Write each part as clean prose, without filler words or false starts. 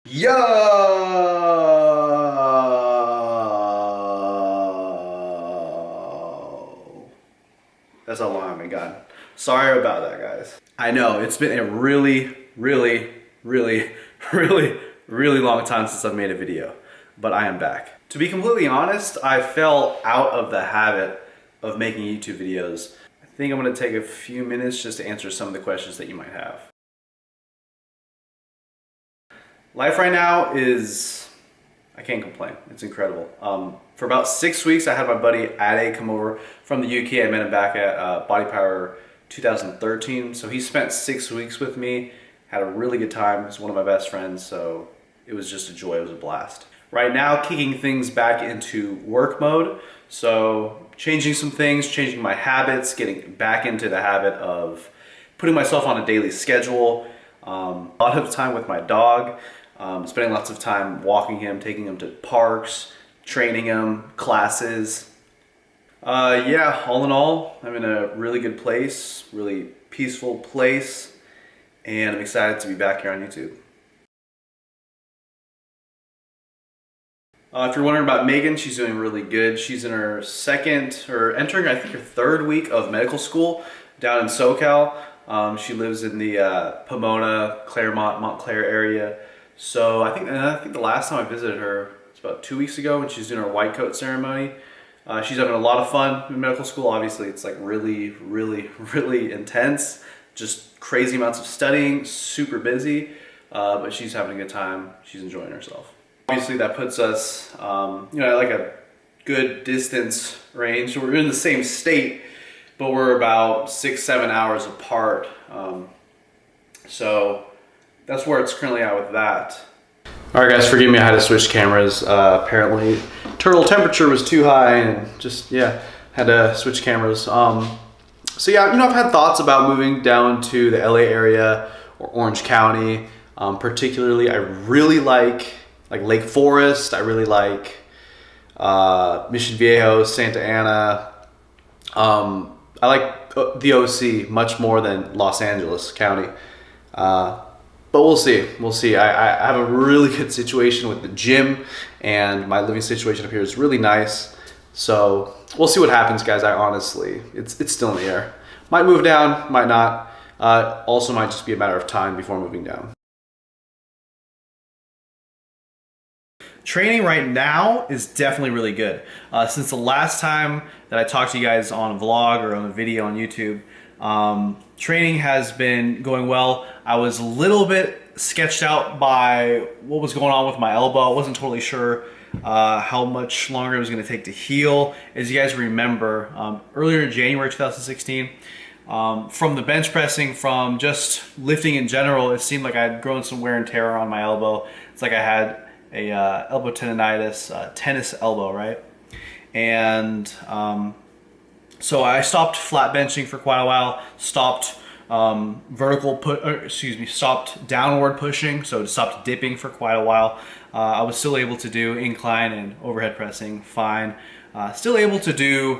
Yo! That's how long I haven't gotten. Sorry about that, guys. I know, it's been a really long time since I've made a video, but I am back. To be completely honest, I fell out of the habit of making YouTube videos. I think I'm gonna take a few minutes just to answer some of the questions that you might have. Life right now is, I can't complain. It's incredible. For about 6 weeks, I had my buddy Ade come over from the UK. I met him back at Body Power 2013. So he spent 6 weeks with me, had a really good time. He's one of my best friends, so it was just a joy. It was a blast. Right now, kicking things back into work mode. So changing some things, changing my habits, getting back into the habit of putting myself on a daily schedule. A lot of time with my dog. Spending lots of time walking him, taking him to parks, training him, classes. Yeah, all in all, I'm in a really good place, really peaceful place, and I'm excited to be back here on YouTube. If you're wondering about Megan, she's doing really good. She's in her entering, I think, her third week of medical school down in SoCal. She lives in the Pomona, Claremont, Montclair area. So I think the last time I visited her was about 2 weeks ago when she's doing her white coat ceremony. She's having a lot of fun in medical school. Obviously, it's like really intense. Just crazy amounts of studying, super busy, but she's having a good time. She's enjoying herself. Obviously, that puts us, like a good distance range. So we're in the same state, but we're about 6-7 hours apart. So that's where it's currently at with that. All right, guys, forgive me, I had to switch cameras. Apparently, turtle temperature was too high and just, yeah, had to switch cameras. So yeah, I've had thoughts about moving down to the LA area or Orange County. Particularly, I really like Lake Forest. I really like Mission Viejo, Santa Ana. I like the OC much more than Los Angeles County. But we'll see. I have a really good situation with the gym, and my living situation up here is really nice. So we'll see what happens, guys. It's still in the air. Might move down, might not. Also might just be a matter of time before moving down. Training right now is definitely really good. Since the last time that I talked to you guys on a vlog or on a video on YouTube, training has been going well. I was a little bit sketched out by what was going on with my elbow. I wasn't totally sure how much longer it was going to take to heal. As you guys remember, earlier in January 2016, from the bench pressing, from just lifting in general, it seemed like I had grown some wear and tear on my elbow. It's like I had a elbow tendonitis, tennis elbow, right? And so I stopped flat benching for quite a while, stopped stopped downward pushing, so stopped dipping for quite a while. I was still able to do incline and overhead pressing fine. Still able to do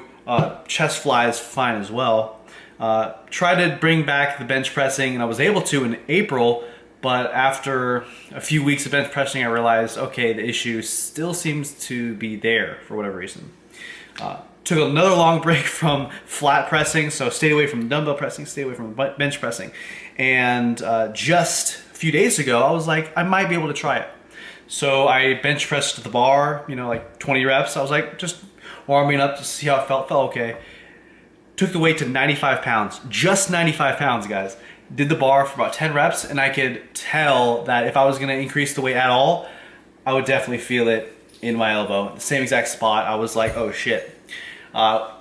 chest flies fine as well. Tried to bring back the bench pressing, and I was able to in April, but after a few weeks of bench pressing, I realized, okay, the issue still seems to be there for whatever reason. Took another long break from flat pressing, so stayed away from dumbbell pressing, stayed away from bench pressing. And just a few days ago, I was like, I might be able to try it. So I bench pressed the bar, like 20 reps. I was like, just warming up to see how it felt okay. Took the weight to 95 pounds, just 95 pounds, guys. Did the bar for about 10 reps, and I could tell that if I was gonna increase the weight at all, I would definitely feel it in my elbow, the same exact spot. I was like, oh shit.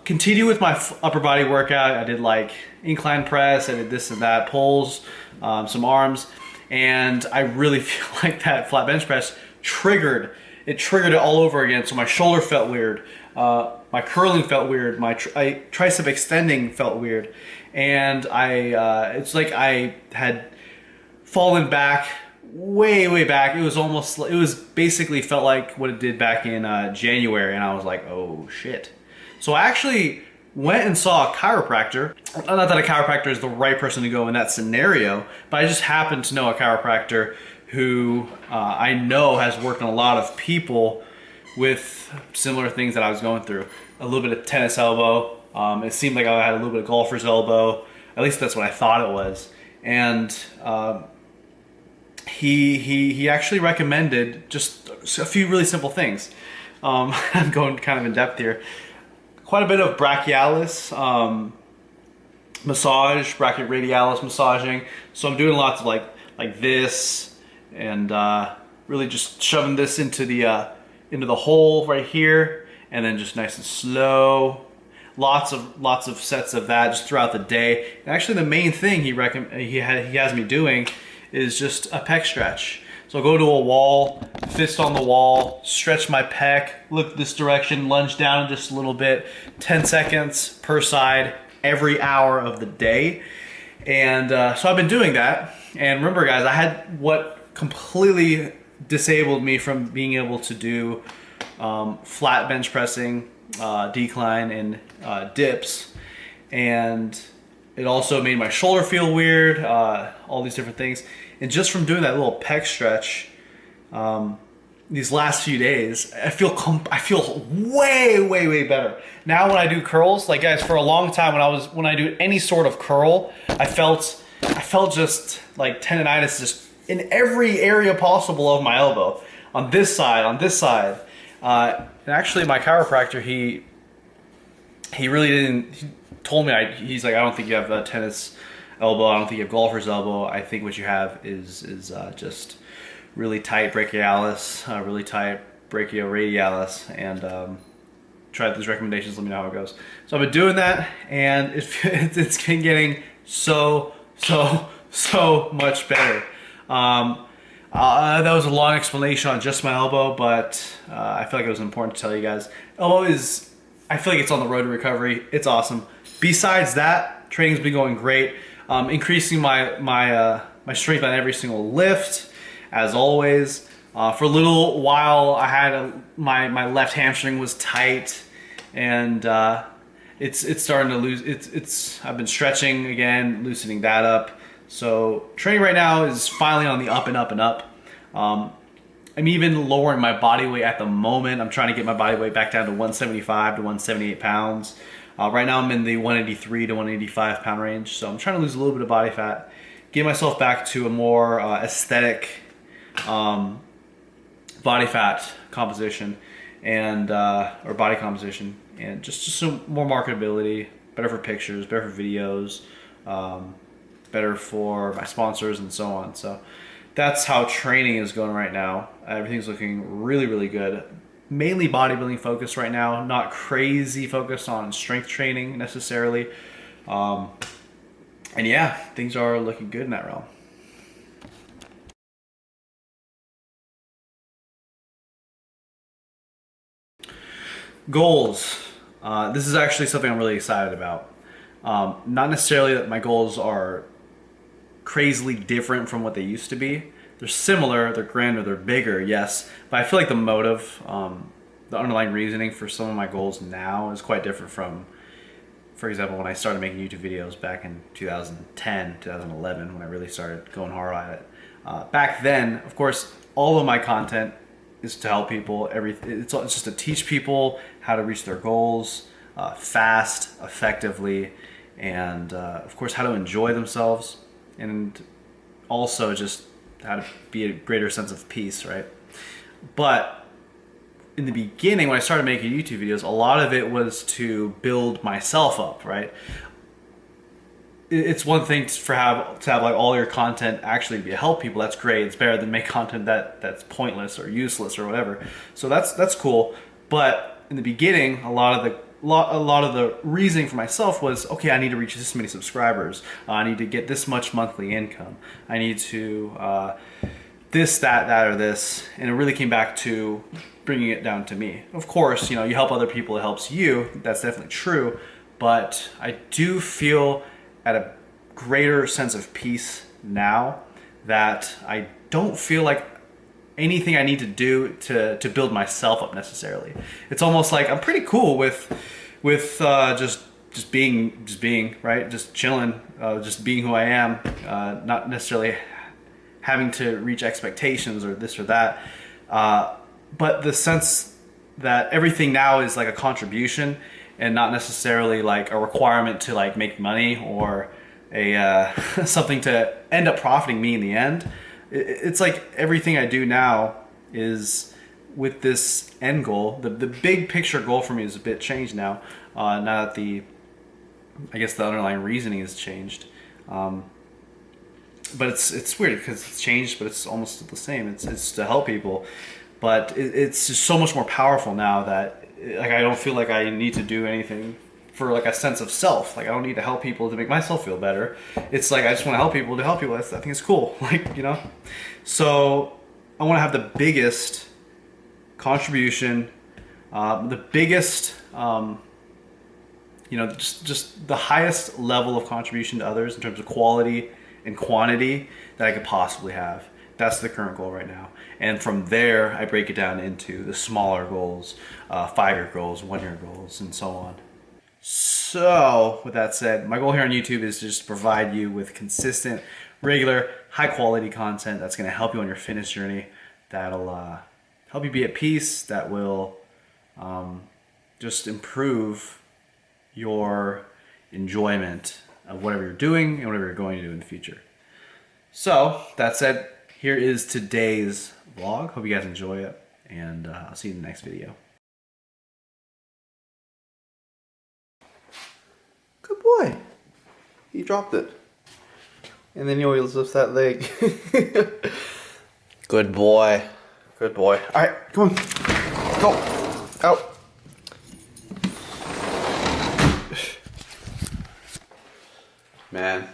Continue with my upper body workout. I did like incline press, I did this and that, pulls, some arms, and I really feel like that flat bench press triggered it all over again. So my shoulder felt weird, my curling felt weird, my tricep extending felt weird, and it's like I had fallen back way back. It was basically felt like what it did back in January, and I was like, oh shit. So I actually went and saw a chiropractor. Not that a chiropractor is the right person to go in that scenario, but I just happened to know a chiropractor who I know has worked on a lot of people with similar things that I was going through. A little bit of tennis elbow. It seemed like I had a little bit of golfer's elbow. At least that's what I thought it was. And he actually recommended just a few really simple things. I'm going kind of in depth here. Quite a bit of brachialis massage, brachioradialis massaging. So I'm doing lots of like this, and really just shoving this into the hole right here, and then just nice and slow. Lots of sets of that just throughout the day. And actually, the main thing he has me doing is just a pec stretch. So I'll go to a wall, fist on the wall, stretch my pec, look this direction, lunge down just a little bit, 10 seconds per side every hour of the day. And so I've been doing that. And remember, guys, I had what completely disabled me from being able to do flat bench pressing, decline, and dips. And it also made my shoulder feel weird, all these different things. And just from doing that little pec stretch, these last few days, I feel way better. Now when I do curls, like guys, for a long time when I do any sort of curl, I felt just like tendonitis just in every area possible of my elbow. On this side. And actually my chiropractor, he really didn't, he told me, he's like, I don't think you have a tennis elbow, I don't think you have golfer's elbow. I think what you have is just really tight brachialis, really tight brachioradialis, and try these recommendations, let me know how it goes. So I've been doing that, and it's been getting so much better. That was a long explanation on just my elbow, but I feel like it was important to tell you guys. Elbow is, I feel like it's on the road to recovery. It's awesome. Besides that, training's been going great. Increasing my strength on every single lift, as always. For a little while, I had my left hamstring was tight, and it's starting to lose. I've been stretching again, loosening that up. So training right now is finally on the up and up and up. I'm even lowering my body weight at the moment. I'm trying to get my body weight back down to 175 to 178 pounds. Right now I'm in the 183 to 185 pound range. So I'm trying to lose a little bit of body fat, get myself back to a more aesthetic body fat composition, and or body composition, and just some more marketability, better for pictures, better for videos, better for my sponsors, and so on. So that's how training is going right now. Everything's looking really good. Mainly bodybuilding focused right now, not crazy focused on strength training necessarily. And yeah, things are looking good in that realm. Goals. This is actually something I'm really excited about. Not necessarily that my goals are crazily different from what they used to be. They're similar, they're grander, they're bigger, yes. But I feel like the motive, the underlying reasoning for some of my goals now is quite different from, for example, when I started making YouTube videos back in 2010, 2011, when I really started going hard at it. Back then, of course, all of my content is to help people. It's just to teach people how to reach their goals fast, effectively, and of course how to enjoy themselves, and also just how to be a greater sense of peace, right? But in the beginning, when I started making YouTube videos, a lot of it was to build myself up, right? It's one thing to have like all your content actually be help people. That's great. It's better than make content that's pointless or useless or whatever. So that's cool. But in the beginning, a lot of the reasoning for myself was, okay, I need to reach this many subscribers. I need to get this much monthly income. I need to this, that, or this. And it really came back to bringing it down to me. Of course, you help other people, it helps you. That's definitely true. But I do feel at a greater sense of peace now that I don't feel like anything I need to do to build myself up necessarily. It's almost like I'm pretty cool with just being right, just chilling, just being who I am, not necessarily having to reach expectations or this or that. But the sense that everything now is like a contribution and not necessarily like a requirement to like make money or a something to end up profiting me in the end. It's like everything I do now is with this end goal. The big picture goal for me is a bit changed now. Now that I guess the underlying reasoning has changed. But it's weird because it's changed, but it's almost the same. It's to help people, but it's just so much more powerful now that like I don't feel like I need to do anything for like a sense of self. Like I don't need to help people to make myself feel better. It's like I just want to help people to help people. I think it's cool. Like, you know, so I want to have the biggest contribution, the biggest, you know, just the highest level of contribution to others in terms of quality and quantity that I could possibly have. That's the current goal right now. And from there, I break it down into the smaller goals, 5-year goals, 1-year goals, and so on. So with that said, my goal here on YouTube is to just provide you with consistent, regular, high quality content that's gonna help you on your fitness journey, that'll help you be at peace, that will just improve your enjoyment of whatever you're doing and whatever you're going to do in the future. So that said, here is today's vlog. Hope you guys enjoy it, and I'll see you in the next video. Good boy. He dropped it. And then he always lifts that leg. Good boy. Good boy. Alright, come on. Go. Out. Man.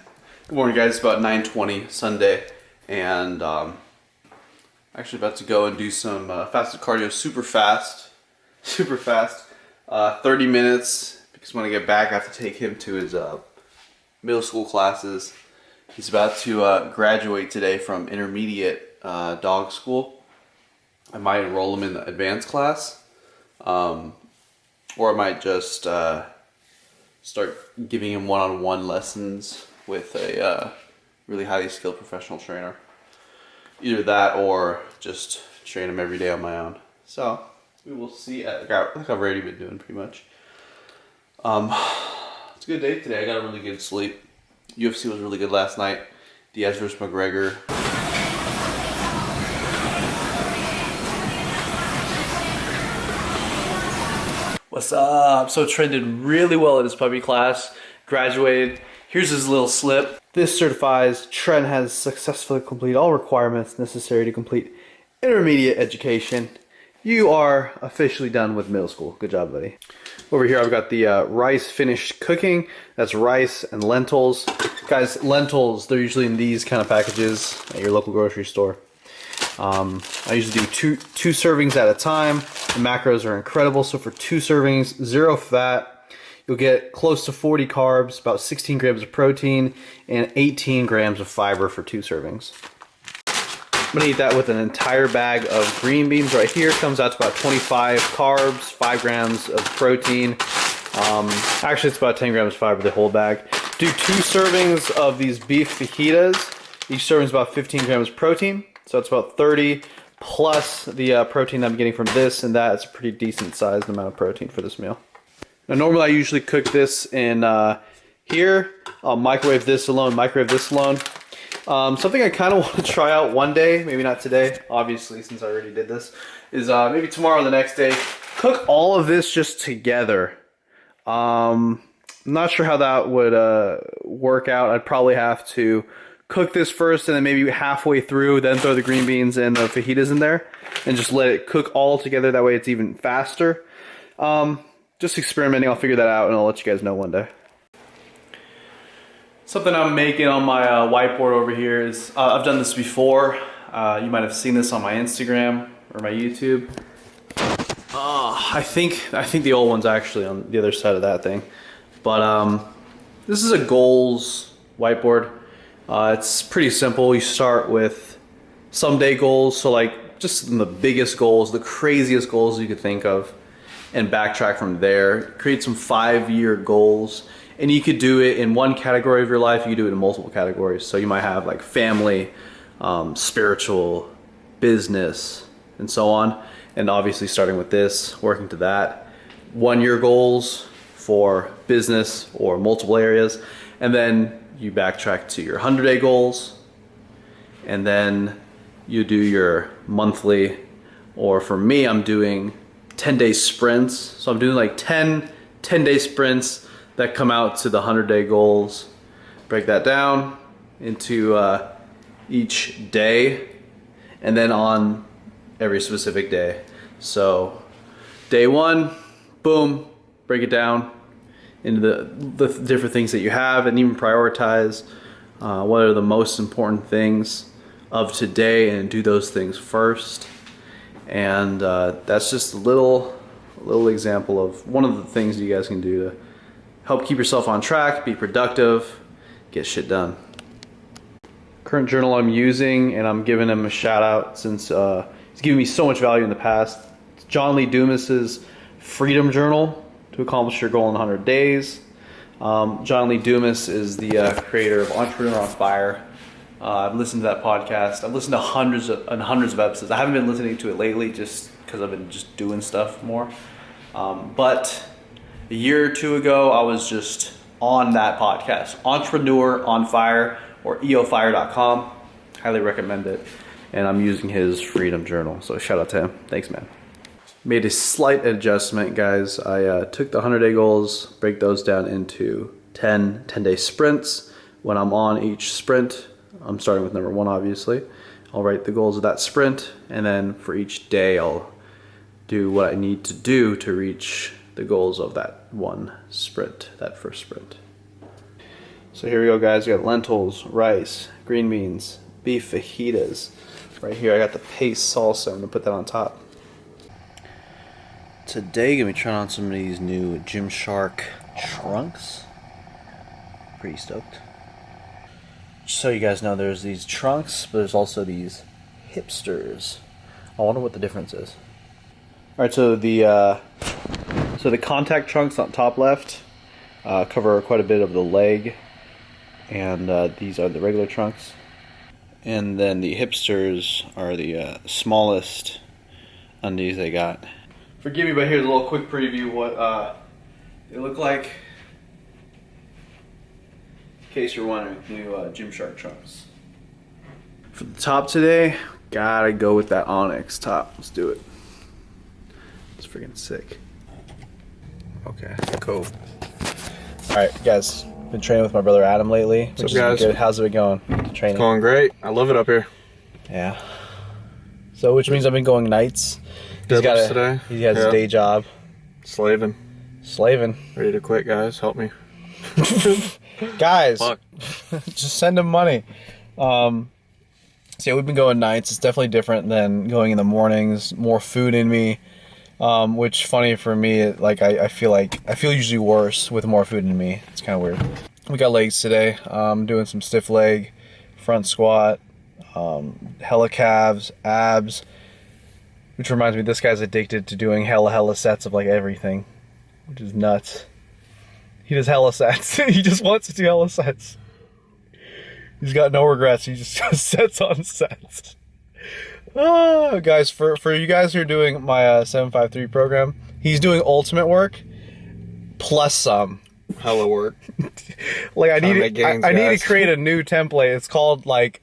Good morning, guys. It's about 9:20 Sunday, and actually about to go and do some fasted cardio, super fast, 30 minutes, because when I get back I have to take him to his middle school classes. He's about to graduate today from intermediate dog school. I might enroll him in the advanced class, or I might just start giving him one-on-one lessons with a really highly skilled professional trainer. Either that or just train him every day on my own. So we will see. Like I've already been doing pretty much. It's a good day today. I got a really good sleep. UFC was really good last night. Diaz vs. McGregor. What's up? So Trent did really well at his puppy class. Graduated. Here's his little slip. This certifies Trent has successfully completed all requirements necessary to complete intermediate education. You are officially done with middle school. Good job, buddy. Over here I've got the rice finished cooking. That's rice and lentils. Guys, lentils, they're usually in these kind of packages at your local grocery store. I usually do two servings at a time. The macros are incredible. So for 2 servings, 0 fat, you'll get close to 40 carbs, about 16 grams of protein, and 18 grams of fiber for 2 servings. I'm gonna eat that with an entire bag of green beans right here. Comes out to about 25 carbs, 5 grams of protein. Actually, it's about 10 grams of fiber, the whole bag. Do 2 servings of these beef fajitas. Each serving is about 15 grams of protein. So it's about 30 plus the protein I'm getting from this and that. It's a pretty decent sized amount of protein for this meal. Now normally I usually cook this in here. I'll microwave this alone, something I kind of want to try out one day, maybe not today, obviously, since I already did this, is maybe tomorrow or the next day, cook all of this just together. I'm not sure how that would work out. I'd probably have to cook this first and then maybe halfway through, then throw the green beans and the fajitas in there and just let it cook all together. That way it's even faster. Just experimenting. I'll figure that out and I'll let you guys know one day. Something I'm making on my whiteboard over here is, I've done this before. You might have seen this on my Instagram or my YouTube. I think the old one's actually on the other side of that thing. But this is a goals whiteboard. It's pretty simple. You start with someday goals, so like just the biggest goals, the craziest goals you could think of, and backtrack from there. Create some 5-year goals, and you could do it in one category of your life. You could do it in multiple categories. So you might have like family, spiritual, business, and so on. And obviously starting with this, working to that. 1 year goals for business or multiple areas. And then you backtrack to your 100-day goals. And then you do your monthly, or for me, I'm doing 10-day sprints. So I'm doing like 10-day sprints that come out to the 100-day goals. Break that down into each day, and then on every specific day. So day 1, boom, break it down into the different things that you have, and even prioritize what are the most important things of today, and do those things first. And that's just a little example of one of the things you guys can do to help keep yourself on track, be productive, get shit done. Current journal I'm using, and I'm giving him a shout out since he's given me so much value in the past. It's John Lee Dumas's Freedom Journal to accomplish your goal in 100 days. John Lee Dumas is the creator of Entrepreneur on Fire. I've listened to that podcast. I've listened to hundreds of episodes. I haven't been listening to it lately just because I've been just doing stuff more. But a year or two ago, I was just on that podcast, Entrepreneur on Fire, or eofire.com. Highly recommend it. And I'm using his Freedom Journal, so shout out to him. Thanks, man. Made a slight adjustment, guys. I took the 100-day goals, break those down into 10-day sprints. When I'm on each sprint, I'm starting with number 1, obviously. I'll write the goals of that sprint, and then for each day, I'll do what I need to do to reach the goals of that one sprint, that first sprint. So here we go, guys. We got lentils, rice, green beans, beef fajitas. Right here, I got the paste salsa. I'm gonna put that on top. Today, gonna be trying on some of these new Gymshark trunks. Pretty stoked. Just so you guys know, there's these trunks, but there's also these hipsters. I wonder what the difference is. All right, so the contact trunks on top left cover quite a bit of the leg, and these are the regular trunks. And then the hipsters are the smallest undies they got. Forgive me, but here's a little quick preview of what they look like. In case you're wondering, new Gymshark trunks. For the top today, gotta go with that Onyx top. Let's do it. It's freaking sick. Okay, cool. Alright, guys. Been training with my brother Adam lately. What's up, guys? Good. How's it been going? Training? It's going great. I love it up here. Yeah. So, which means I've been going nights. He has a day job. Slaving. Ready to quit, guys. Help me. Guys, just send him money. So yeah, we've been going nights. It's definitely different than going in the mornings. More food in me, which funny for me. Like I feel usually worse with more food in me. It's kind of weird. We got legs today. Doing some stiff leg, front squat, hella calves, abs. Which reminds me, this guy's addicted to doing hella sets of like everything, which is nuts. He does hella sets. He just wants to do hella sets. He's got no regrets. He just does sets on sets. Oh, guys, for you guys who are doing my 753 program, he's doing ultimate work plus some. Hella work. Like I need to create a new template. It's called like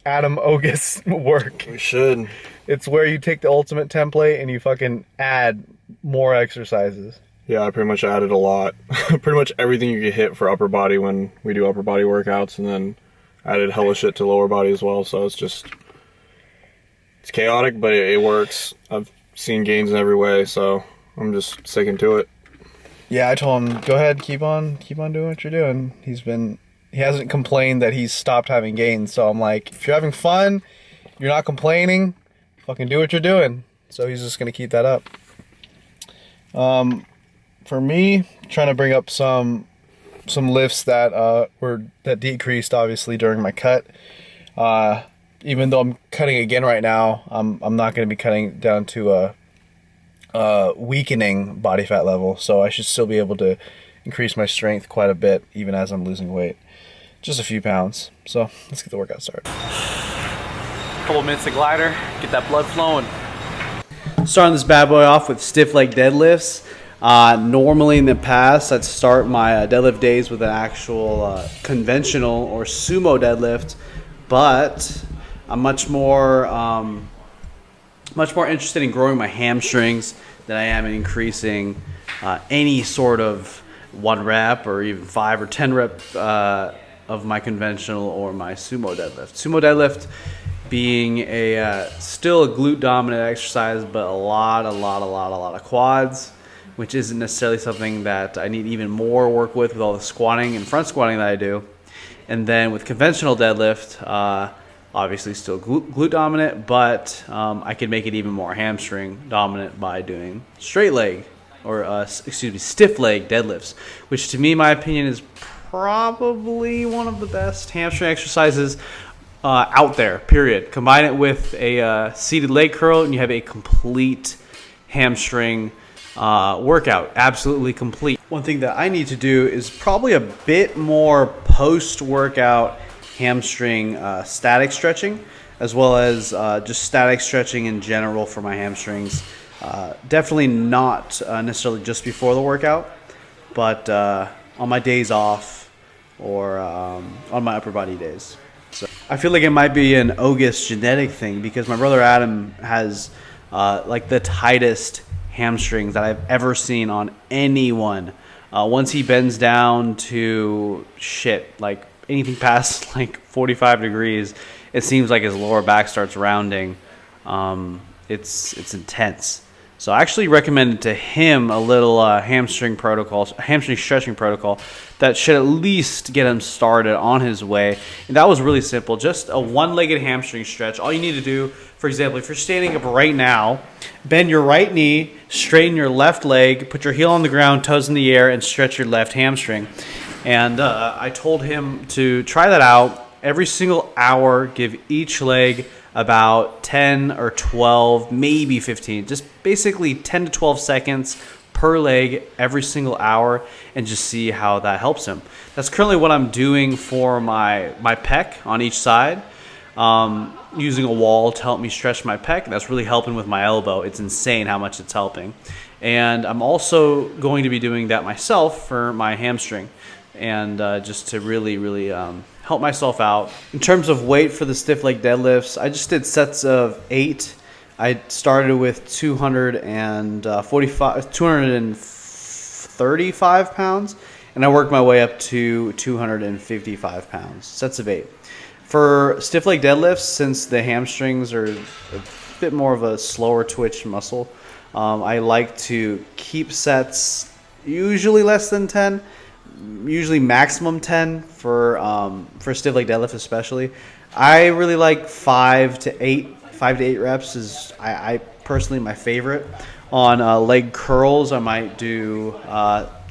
Adam Ogus work. We should. It's where you take the ultimate template and you fucking add more exercises. Yeah, I pretty much added a lot. Pretty much everything you could hit for upper body when we do upper body workouts, and then added hella shit to lower body as well. So it's chaotic, but it works. I've seen gains in every way, so I'm just sticking to it. Yeah, I told him, go ahead, keep on doing what you're doing. He hasn't complained that he's stopped having gains, so I'm like, if you're having fun, you're not complaining, fucking do what you're doing. So he's just gonna keep that up. For me, trying to bring up some lifts that decreased obviously during my cut. Even though I'm cutting again right now, I'm not going to be cutting down to a weakening body fat level, so I should still be able to increase my strength quite a bit even as I'm losing weight. Just a few pounds. So let's get the workout started. Couple minutes of glider, get that blood flowing. Starting this bad boy off with stiff leg deadlifts. Normally in the past, I'd start my deadlift days with an actual conventional or sumo deadlift, but I'm much more interested in growing my hamstrings than I am in increasing any sort of 1 rep or even 5 or 10 rep of my conventional or my sumo deadlift. Sumo deadlift being still a glute dominant exercise, but a lot of quads, which isn't necessarily something that I need even more work with all the squatting and front squatting that I do. And then with conventional deadlift, obviously still glute dominant, but I can make it even more hamstring dominant by doing straight leg, or stiff leg deadlifts, which to me, in my opinion, is probably one of the best hamstring exercises out there, period. Combine it with a seated leg curl and you have a complete hamstring workout, absolutely complete. One thing that I need to do is probably a bit more post-workout hamstring static stretching, as well as just static stretching in general for my hamstrings. Definitely not necessarily just before the workout, but on my days off or on my upper body days. So I feel like it might be an Ogus genetic thing, because my brother Adam has like the tightest hamstrings that I've ever seen on anyone. Once he bends down to like anything past like 45 degrees, it seems like his lower back starts rounding. It's intense. So I actually recommended to him a little hamstring stretching protocol that should at least get him started on his way. And that was really simple, just a one-legged hamstring stretch. All you need to do, for example, if you're standing up right now, bend your right knee, straighten your left leg, put your heel on the ground, toes in the air, and stretch your left hamstring. And I told him to try that out every single hour, give each leg about 10 or 12, maybe 15, just basically 10 to 12 seconds per leg every single hour, and just see how that helps him. That's currently what I'm doing for my pec on each side, using a wall to help me stretch my pec, and that's really helping with my elbow. It's insane how much it's helping. And I'm also going to be doing that myself for my hamstring, and just to really help myself out. In terms of weight for the stiff leg deadlifts, I just did sets of 8. I started with 235 pounds, and I worked my way up to 255 pounds, sets of 8. For stiff leg deadlifts, since the hamstrings are a bit more of a slower twitch muscle, I like to keep sets usually less than 10, usually maximum 10 for stiff leg deadlift especially. I really like 5 to 8 reps is I personally my favorite. On leg curls, I might do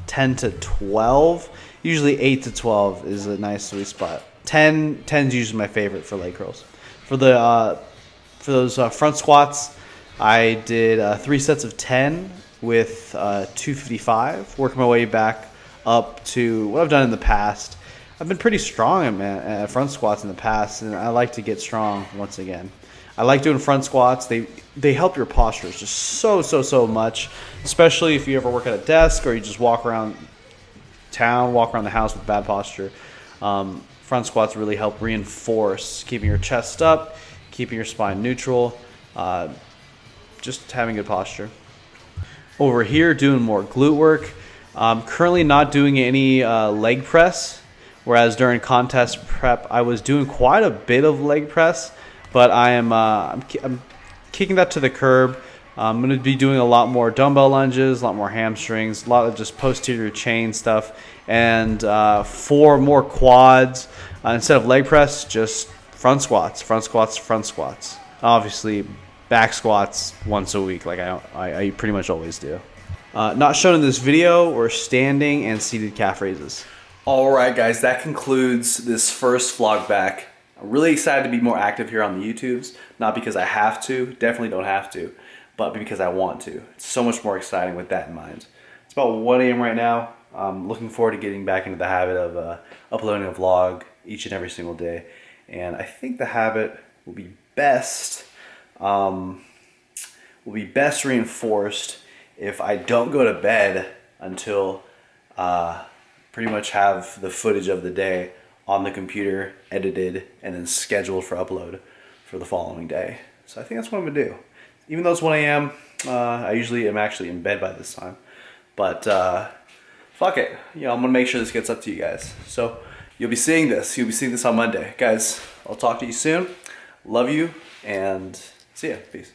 10 to 12. Usually 8 to 12 is a nice sweet spot. 10 is usually my favorite for leg curls. For those front squats, I did 3 sets of 10 with 255, working my way back up to what I've done in the past. I've been pretty strong at front squats in the past, and I like to get strong once again. I like doing front squats. They help your postures just so much, especially if you ever work at a desk or you just walk around town, walk around the house with bad posture. Front squats really help reinforce keeping your chest up, keeping your spine neutral, just having good posture. Over here, doing more glute work. I'm currently not doing any leg press, whereas during contest prep, I was doing quite a bit of leg press, but I'm kicking that to the curb. I'm going to be doing a lot more dumbbell lunges, a lot more hamstrings, a lot of just posterior chain stuff, and for more quads, instead of leg press, just front squats. Obviously, back squats once a week, like I pretty much always do. Not shown in this video were standing and seated calf raises. All right, guys, that concludes this first vlog back. I'm really excited to be more active here on the YouTubes, not because I have to, definitely don't have to, but because I want to. It's so much more exciting with that in mind. It's about 1 a.m. right now. I'm looking forward to getting back into the habit of uploading a vlog each and every single day, and I think the habit will be best reinforced if I don't go to bed until pretty much have the footage of the day on the computer, edited, and then scheduled for upload for the following day. So I think that's what I'm gonna do. Even though it's 1 a.m., I usually am actually in bed by this time. But fuck it, you know, I'm gonna make sure this gets up to you guys. So you'll be seeing this. You'll be seeing this on Monday. Guys, I'll talk to you soon. Love you, and see ya. Peace.